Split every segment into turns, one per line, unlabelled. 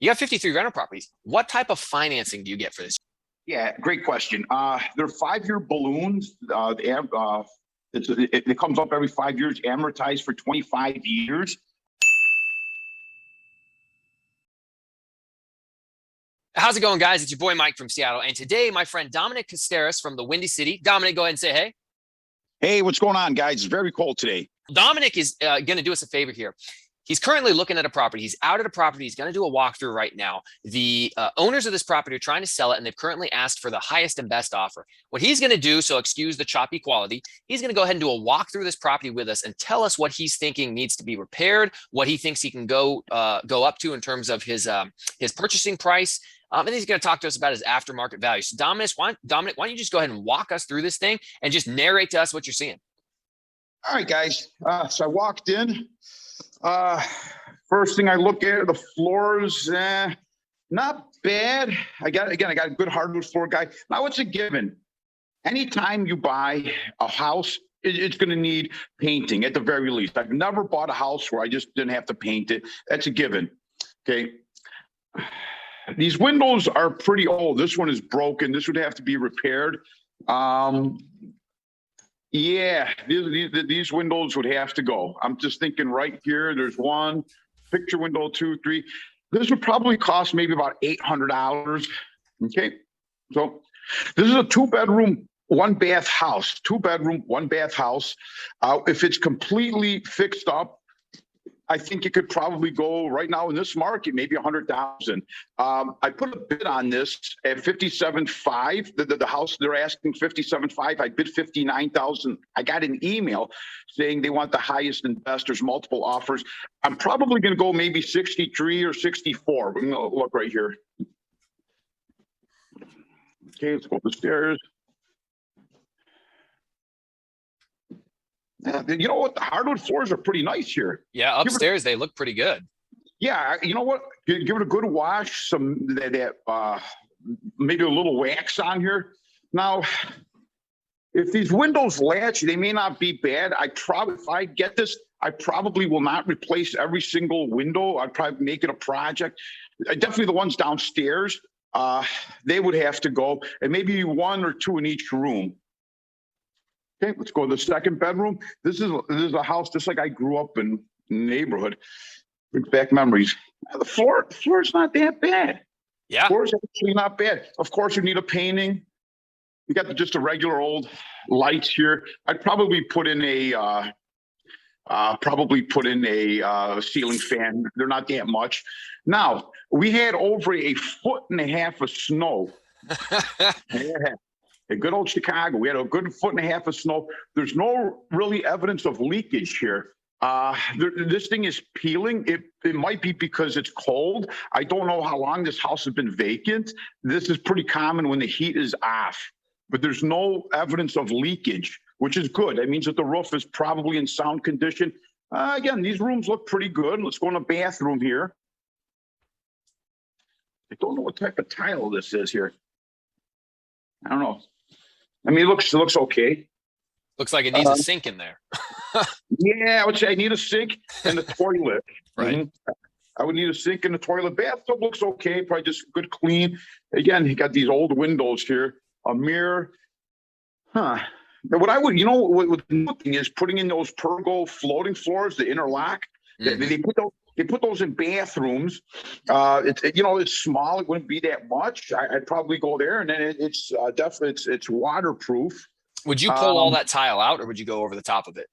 You got 53 rental properties. What type of financing do you get for this?
Yeah, great question. They're 5-year balloons. It comes up every 5 years, amortized for 25 years.
How's it going, guys? It's your boy Mike from Seattle. And today, my friend Dominic Kosteris from the Windy City. Dominic, go ahead and say hey.
Hey, what's going on, guys? It's very cold today.
Dominic is going to do us a favor here. He's currently looking at a property. He's out at a property. He's going to do a walkthrough right now. The owners of this property are trying to sell it, and they've currently asked for the highest and best offer. What he's going to do, so excuse the choppy quality, he's going to go ahead and do a walkthrough of this property with us and tell us what he's thinking needs to be repaired, what he thinks he can go up to in terms of his purchasing price. And then he's going to talk to us about his aftermarket value. So Dominic, why don't you just go ahead and walk us through this thing and just narrate to us what you're seeing?
All right, guys. So I walked in. First thing I look at, the floors, not bad. I got a good hardwood floor guy. Now it's a given. Anytime you buy a house, it's going to need painting at the very least. I've never bought a house where I just didn't have to paint it. That's a given. Okay. These windows are pretty old. This one is broken. This would have to be repaired. Yeah, these windows would have to go. I'm just thinking right here, there's one, picture window, 2, 3. This would probably cost maybe about $800. Okay, so this is a 2-bedroom, 1-bath house. 2-bedroom, 1-bath house. If it's completely fixed up, I think it could probably go right now in this market, maybe $100,000. I put a bid on this at $57,500. The house they're asking $57,500. I bid $59,000. I got an email saying they want the highest and best. There's multiple offers. I'm probably going to go maybe 63 or 64. We're going to look right here. Okay, let's go up the stairs. You know what? The hardwood floors are pretty nice here.
Yeah, upstairs they look pretty good.
Yeah, you know what? Give it a good wash. Some maybe a little wax on here. Now, if these windows latch, they may not be bad. If I get this, I probably will not replace every single window. I'd probably make it a project. Definitely the ones downstairs. They would have to go, and maybe 1 or 2 in each room. Okay, let's go to the second bedroom. This is a house just like I grew up in the neighborhood. Brings back memories. The floor is not that bad.
Yeah.
The floor is actually not bad. Of course, you need a painting. You got just a regular old lights here. I'd probably put in a ceiling fan. They're not that much. Now, we had over 1.5 feet of snow. Yeah. A good old Chicago. We had a good 1.5 feet of snow. There's no really evidence of leakage here. This thing is peeling. It might be because it's cold. I don't know how long this house has been vacant. This is pretty common when the heat is off, but there's no evidence of leakage, which is good. That means that the roof is probably in sound condition. Again, these rooms look pretty good. Let's go in the bathroom here. I don't know what type of tile this is here. I don't know. I mean, it looks okay.
Looks like it needs a sink in there.
Yeah, I would say I need a sink and a toilet.
Right.
Mm-hmm. I would need a sink and a toilet. Bathtub looks okay. Probably just good clean. Again, you got these old windows here. A mirror. What the new thing is putting in those pergo floating floors, the interlock. Mm-hmm. They put those in bathrooms. It's small. It wouldn't be that much. I'd probably go there, and then it's definitely it's waterproof.
Would you pull all that tile out, or would you go over the top of it?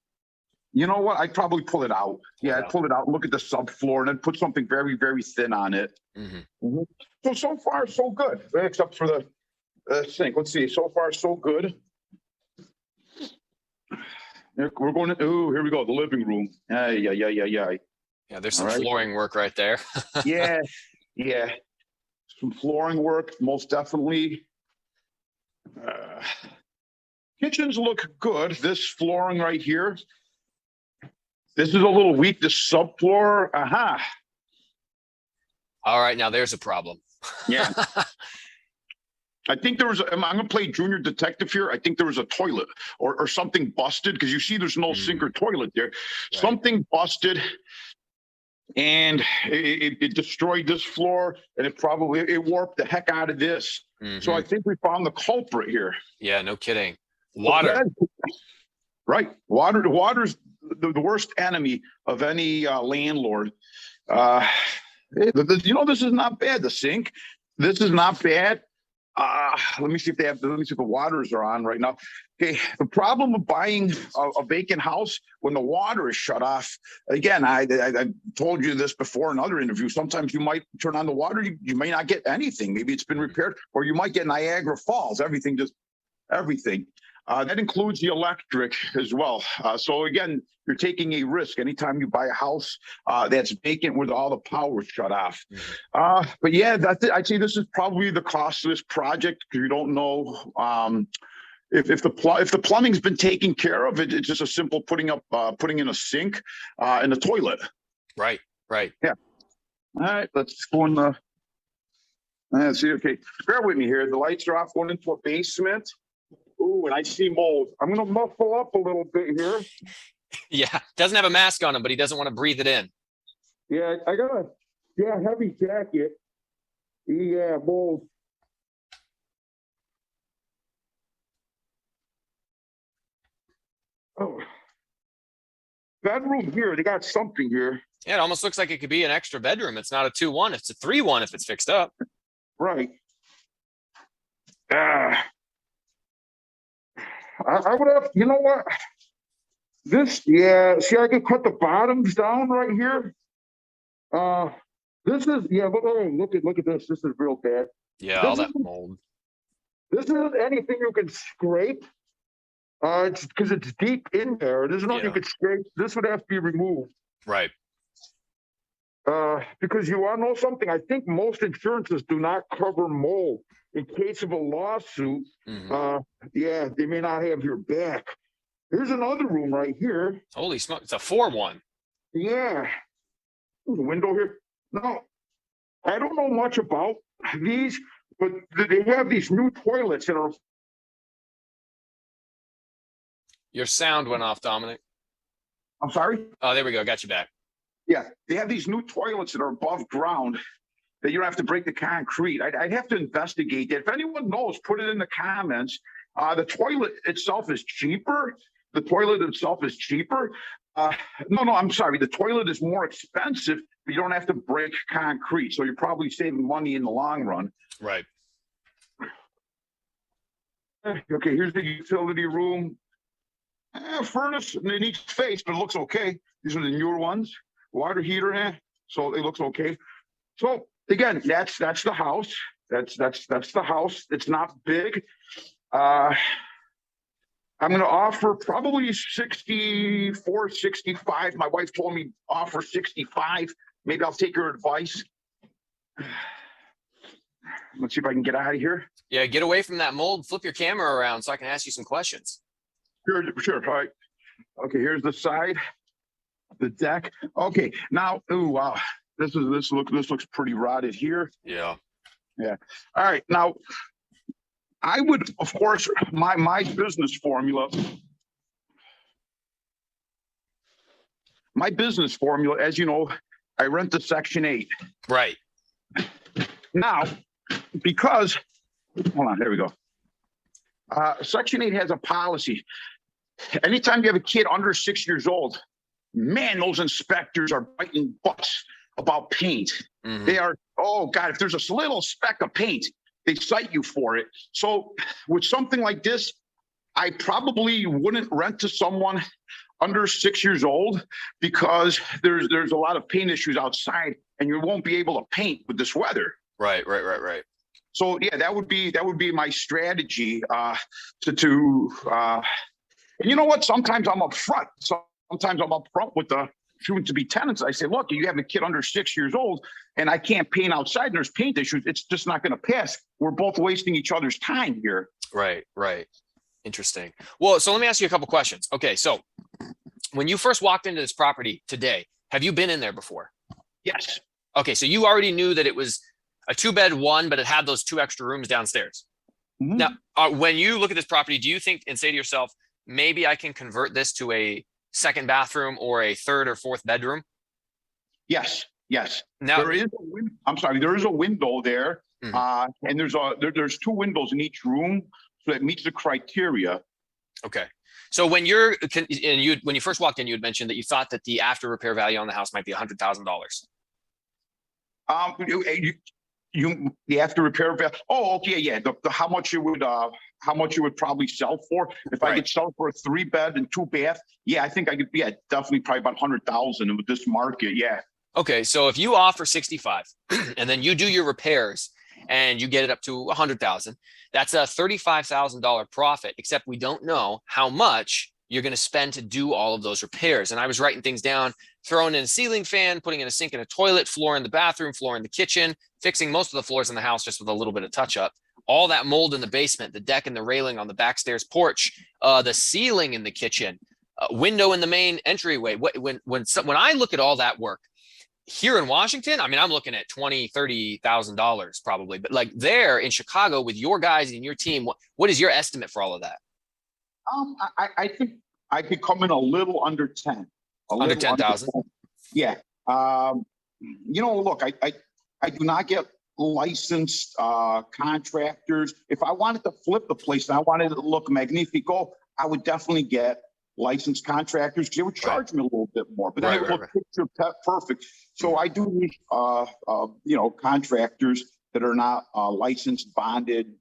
You know what? I'd probably pull it out. Yeah, I'd pull it out. Look at the subfloor, and then put something very, very thin on it. Mm-hmm. Mm-hmm. So far, so good. Except for the sink. Let's see. So far, so good. We're going to. Oh, here we go. The living room. Yeah.
Yeah, there's some flooring work right there.
Yeah. Some flooring work, most definitely. Kitchens look good. This flooring right here. This is a little weak, the subfloor.
All right, now there's a problem.
Yeah. I think there was, I'm going to play junior detective here. I think there was a toilet or something busted, because you see there's no sink or toilet there. Right. Something busted. and it destroyed this floor, and it warped the heck out of this. So I think we found the culprit here.
Yeah, no kidding. Water.
Yeah, right. Water's the worst enemy of any landlord. This is not bad. The sink, this is not bad. Let me see if let me see if the waters are on right now. Okay, the problem of buying a vacant house when the water is shut off. Again, I told you this before in other interviews. Sometimes you might turn on the water, you may not get anything. Maybe it's been repaired, or you might get Niagara Falls. Everything. That includes the electric as well. So again, you're taking a risk anytime you buy a house that's vacant with all the power shut off. But yeah, I'd say this is probably the cost of this project, because you don't know if the plumbing's been taken care of. It's just a simple putting in a sink and a toilet.
Right.
Yeah. All right, let's go in the. Let's see. Okay, bear with me here. The lights are off. Going into a basement. Ooh, and I see mold. I'm going to muffle up a little bit here.
Yeah, doesn't have a mask on him, but he doesn't want to breathe it in.
Yeah, I got a heavy jacket. Yeah, mold. Oh, bedroom here. They got something here.
Yeah, it almost looks like it could be an extra bedroom. It's not a 2-1. It's a 3-1 if it's fixed up.
Right. I would have, you know what? This, yeah, see, I could cut the bottoms down right here. This is, yeah, look at this. This is real bad.
Yeah, all that mold.
This isn't anything you can scrape. It's because it's deep in there. There's nothing you could scrape. This would have to be removed.
Right.
Because you want to know something? I think most insurances do not cover mold. In case of a lawsuit, yeah, they may not have your back. Here's another room right here.
Holy smoke, it's a 4-1.
Yeah. There's a window here. No, I don't know much about these, but they have these new toilets that are.
Your sound went off, Dominic.
I'm sorry?
Oh, there we go. Got you back.
Yeah, they have these new toilets that are above ground that you don't have to break the concrete. I'd have to investigate that. If anyone knows, put it in the comments. The toilet itself is cheaper. No, I'm sorry. The toilet is more expensive, but you don't have to break concrete. So you're probably saving money in the long run.
Right.
Okay, here's the utility room. Furnace in each space, but it looks okay. These are the newer ones. Water heater, so it looks okay. So again, that's the house. That's the house. It's not big. I'm going to offer probably 64, 65. My wife told me offer 65. Maybe I'll take her advice. Let's see if I can get out of here.
Yeah, get away from that mold. Flip your camera around so I can ask you some questions.
Sure. All right. Okay, here's the side, the deck. Okay, now, ooh, wow. This looks pretty rotted here.
Yeah.
All right. Now, I would, of course, my business formula. My business formula, as you know, I rent the Section 8.
Right.
Now, because, hold on, there we go. Section 8 has a policy. Anytime you have a kid under 6 years old, man, those inspectors are biting butts about paint. They are, oh God, if there's a little speck of paint, they cite you for it. So with something like this, I probably wouldn't rent to someone under 6 years old, because there's a lot of paint issues outside, and you won't be able to paint with this weather.
Right.
So yeah, that would be my strategy. And you know what? Sometimes I'm upfront. Sometimes I'm upfront with the soon-to-be tenants. I say, look, you have a kid under 6 years old, and I can't paint outside, and there's paint issues. It's just not going to pass. We're both wasting each other's time here.
Right. Interesting. Well, so let me ask you a couple questions. Okay, so when you first walked into this property today, have you been in there before?
Yes.
Okay, so you already knew that it was a 2-bed 1, but it had those 2 extra rooms downstairs. Now, when you look at this property, do you think and say to yourself, maybe I can convert this to a 2nd bathroom or a 3rd or 4th bedroom?
Yes, yes.
Now,
There is I'm sorry, there is a window there.
Mhm.
And there's two windows in each room, so it meets the criteria.
Okay. So when when you first walked in, you had mentioned that you thought that the after repair value on the house might be $100,000.
The after repair value. Oh, okay, yeah. The how much you would probably sell for if I
Right.
could sell for a 3-bed and 2-bath. Yeah, I think I could. Yeah, definitely probably about 100,000 with this market. Yeah.
Okay. So if you offer 65 and then you do your repairs and you get it up to 100,000, that's a $35,000 profit, except we don't know how much you're going to spend to do all of those repairs. And I was writing things down, throwing in a ceiling fan, putting in a sink and a toilet, floor in the bathroom, floor in the kitchen, fixing most of the floors in the house just with a little bit of touch up. All that mold in the basement, the deck and the railing on the backstairs porch, the ceiling in the kitchen, window in the main entryway. When I look at all that work here in Washington, I mean, I'm looking at $20,000-$30,000 probably, but like there in Chicago with your guys and your team, what is your estimate for all of that?
I think I could come in a little under 10.
Under 10,000?
Yeah. Look, I do not get licensed contractors. If I wanted to flip the place and I wanted it to look magnifico, I would definitely get licensed contractors because they would charge me a little bit more, but then it would look picture perfect. So I do need, contractors that are not licensed, bonded,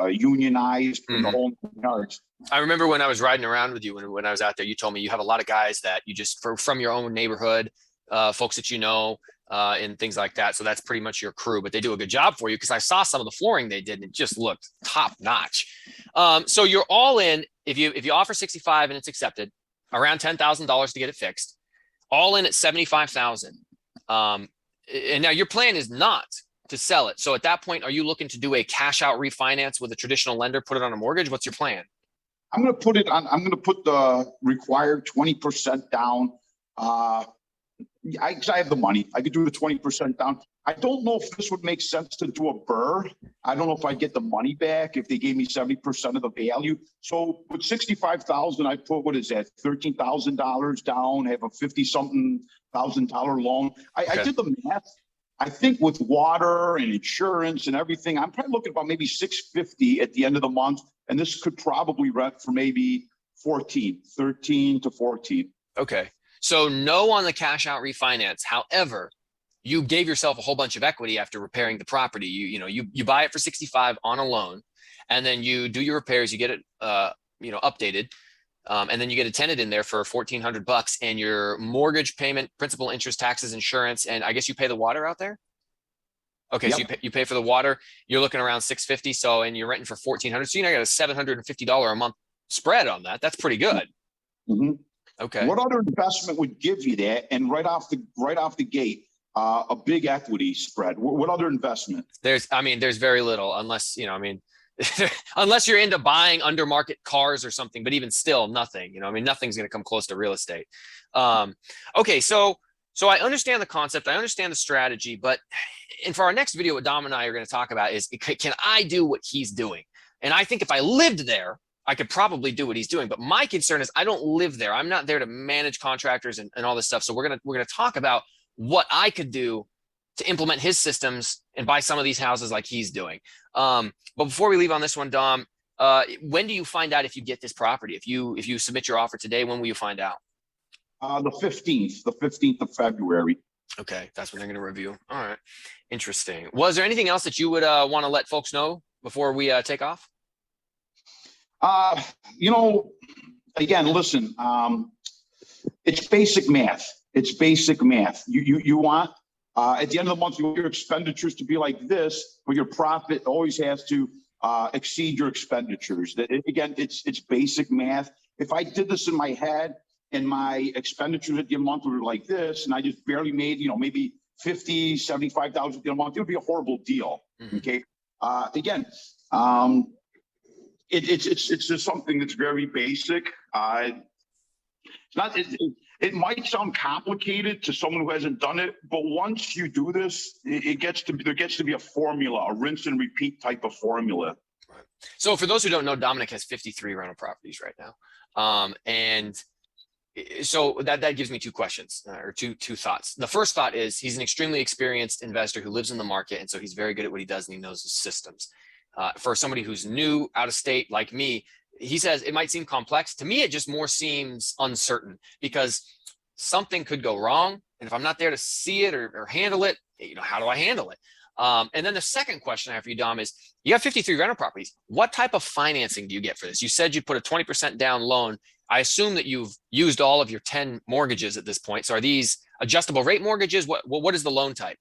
unionized in the whole yards.
I remember when I was riding around with you when I was out there, you told me you have a lot of guys that you just from your own neighborhood, folks that you know, and things like that. So that's pretty much your crew, but they do a good job for you because I saw some of the flooring they did and it just looked top notch. So you're all in if you offer 65 and it's accepted, around $10,000 to get it fixed, all in at 75,000. And now your plan is not to sell it. So at that point, are you looking to do a cash out refinance with a traditional lender, put it on a mortgage? What's your plan?
I'm going to put the required 20% down. I have the money. I could do the 20% down. I don't know if this would make sense to do a BRRRR. I don't know if I get the money back if they gave me 70% of the value. So with 65,000, I put, what is that, $13,000 down, have a 50-something $1,000 loan. I did the math. I think with water and insurance and everything, I'm probably looking about maybe $650 at the end of the month. And this could probably rent for maybe 13 to 14.
Okay. So no on the cash out refinance. However, you gave yourself a whole bunch of equity after repairing the property. You buy it for 65 on a loan, and then you do your repairs, you get it updated. And then you get a tenant in there for $1,400 and your mortgage payment, principal, interest, taxes, insurance, and I guess you pay the water out there. Okay, yep. So you pay for the water. You're looking around $650. So and you're renting for $1,400. So you got a $750 a month spread on that. That's pretty good.
Mm-hmm.
Okay.
What other investment would give you that? And right off the gate, a big equity spread. What other investment?
There's very little unless unless you're into buying under market cars or something, but even still nothing, nothing's going to come close to real estate. Okay. So I understand the concept. I understand the strategy, and for our next video, what Dom and I are going to talk about is, can I do what he's doing? And I think if I lived there, I could probably do what he's doing. But my concern is I don't live there. I'm not there to manage contractors and all this stuff. So we're going to talk about what I could do to implement his systems and buy some of these houses like he's doing. But before we leave on this one, Dom, when do you find out if you get this property? If you submit your offer today, when will you find out?
The 15th of February.
Okay, that's when they're going to review. All right, interesting. Was there anything else that you would want to let folks know before we take off?
Again, listen, it's basic math. It's basic math. You want, at the end of the month, you want your expenditures to be like this, but your profit always has to exceed your expenditures. Again, it's basic math. If I did this in my head and my expenditures at the end of the month were like this, and I just barely made, maybe 50, 75,000 a month, it would be a horrible deal. Mm-hmm. Okay. Again, it's just something that's very basic. It might sound complicated to someone who hasn't done it, but once you do this, there gets to be a formula, a rinse and repeat type of formula.
Right. So for those who don't know, Dominic has 53 rental properties right now. And So that gives me two questions or two thoughts. The first thought is he's an extremely experienced investor who lives in the market, and so he's very good at what he does and he knows his systems. For somebody who's new, out of state like me, he says it might seem complex. To me, it just more seems uncertain because something could go wrong, and if I'm not there to see it or handle it, how do I handle it? And then the second question I have for you, Dom, is you have 53 rental properties. What type of financing do you get for this? You said you put a 20% down loan. I assume that you've used all of your 10 mortgages at this point. So are these adjustable rate mortgages? What is the loan type?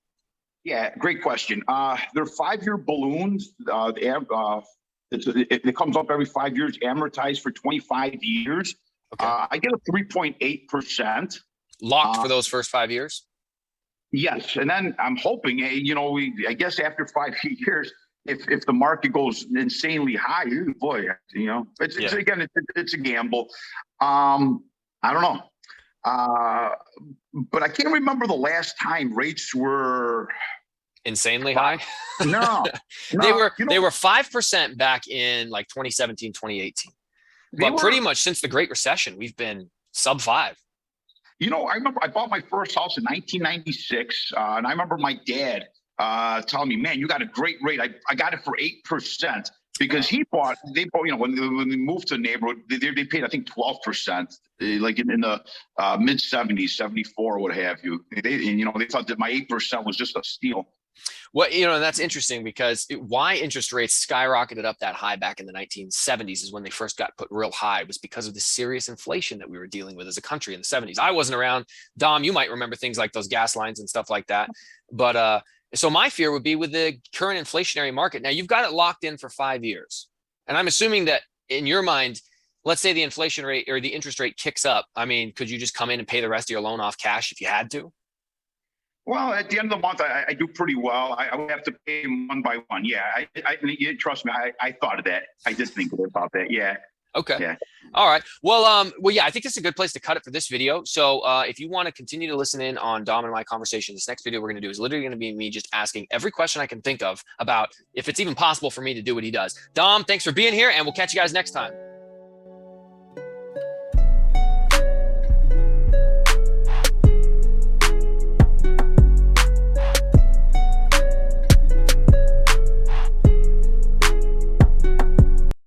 Yeah, great question. They're 5-year balloons. It comes up every 5 years, amortized for 25 years.
Okay.
I get a 3.8%.
Locked for those first 5 years?
Yes. And then I'm hoping, I guess after 5 years, if the market goes insanely high, boy, it's a gamble. I don't know. But I can't remember the last time rates were
insanely high.
No,
they were 5% back in like 2017, 2018. But pretty much since the Great Recession, we've been sub 5.
I remember I bought my first house in 1996, and I remember my dad telling me, "Man, you got a great rate. I got it for 8% because they bought, when they moved to the neighborhood, they paid I think 12%, like in the mid 70s, 74, what have you. They thought that my 8% was just a steal."
Well, and that's interesting because why interest rates skyrocketed up that high back in the 1970s is when they first got put real high, was because of the serious inflation that we were dealing with as a country in the 70s. I wasn't around. Dom, you might remember things like those gas lines and stuff like that. But so my fear would be with the current inflationary market. Now you've got it locked in for 5 years. And I'm assuming that in your mind, let's say the inflation rate or the interest rate kicks up. I mean, could you just come in and pay the rest of your loan off cash if you had to?
Well, at the end of the month, I do pretty well. I would have to pay them one by one. Yeah, trust me, I thought of that. I did think about that. Yeah.
Okay.
Yeah.
All right. Well, yeah, I think this is a good place to cut it for this video. So if you want to continue to listen in on Dom and my conversation, this next video we're going to do is literally going to be me just asking every question I can think of about if it's even possible for me to do what he does. Dom, thanks for being here, and we'll catch you guys next time.